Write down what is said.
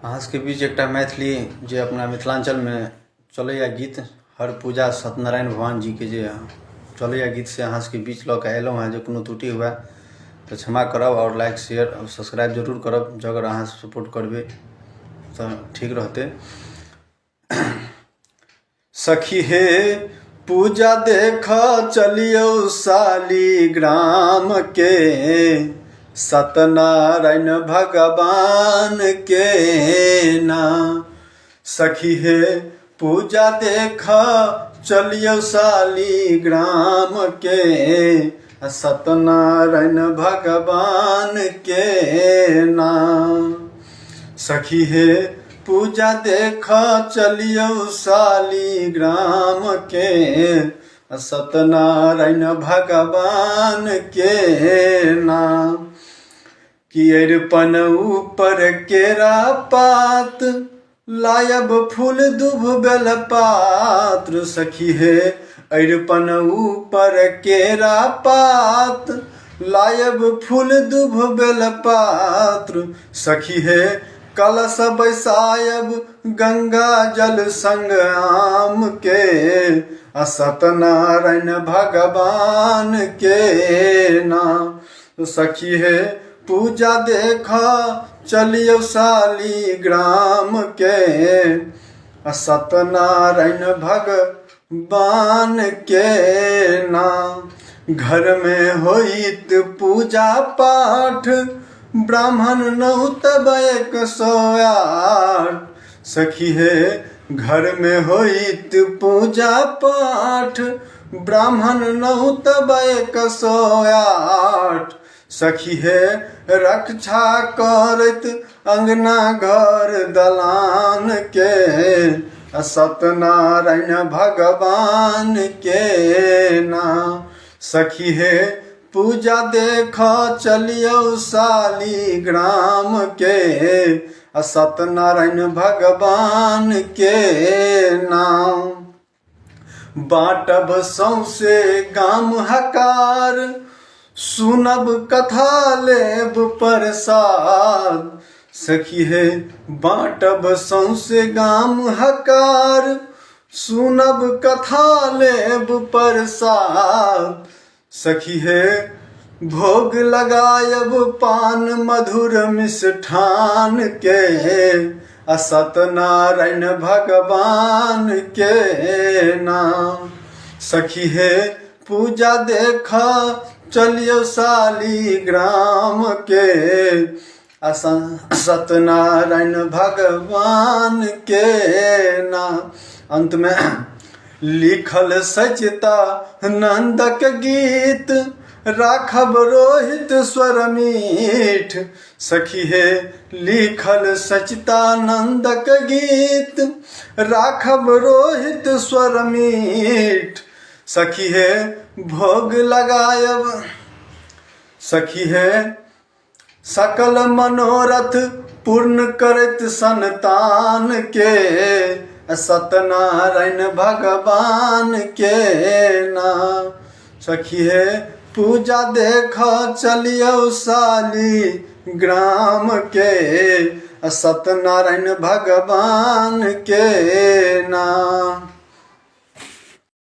अहाँ के बीच एक मैथिली जे अपना मिथिलांचल में चलैया गीत हर पूजा सत्यनारायण भगवान जी के जे चलैया गीत से अहाँ के बीच लऽ के अयलहुँ हैं। जो कोनो त्रुटि हुए तो क्षमा करब और लाइक शेयर और सब्सक्राइब जरूर करब। जो अगर अहाँ सपोर्ट करबे तो ठीक रहते। सखी हे पूजा देख चलियो शालीग्राम के सत्यनारायण भगवान के ना। सखी हे पूजा देख चलियो शालीग्राम के सत्यनारायण भगवान के ना। सखी हे पूजा देख चलियो शालीग्राम के सत्यनारायण भगवान के ना। कि अरिपन ऊपर केरा पात लायब फूल दुभ बेल पात्र। सखी हे अरिपन ऊपर केरा पात लायब फूल दुभ बेल पात्र। सखी हे कलश बैसायब गंगा जल संग आम के सत्यनारायण भगवान के ना। सखी हे पूजा देखा चलियो शालीग्राम के सत्यनारायण भगवान के ना। घर में होइत पूजा पाठ ब्राह्मण नौ तब 108। सखी हे घर में होइत पूजा पाठ ब्राह्मण नौ तब 108। सखी हे रक्षा करत अंगना घर दलान के सत्यनारायण भगवान के ना। सखी हे पूजा देख चलियो शालीग्राम के सत्यनारायण भगवान के नाम। बाटब सौसे गाम हकार सुनब कथा लेब प्रसाद। सखी हे बाटब सौसे गाम हकार सुनब कथा लेब प्रसाद। सखी हे भोग लगायब पान मधुर मिष्ठान के सत्यनारायण भगवान के नाम। सखी हे पूजा देखा चलियो शालीग्राम के सत्यनारायण भगवान के नाम। अंत में लिखल सचिता नंदक गीत राखब रोहित स्वर मीठ। सखी हे लिखल सचितानंदक गीत राखब रोहित स्वर मीठ। सखी हे भोग लगायब सखी हे सकल मनोरथ पूर्ण करत संतान के सत्यनारायण भगवान के ना। सखी हे पूजा देखा चलियो शालीग्राम के सत्यनारायण भगवान के ना।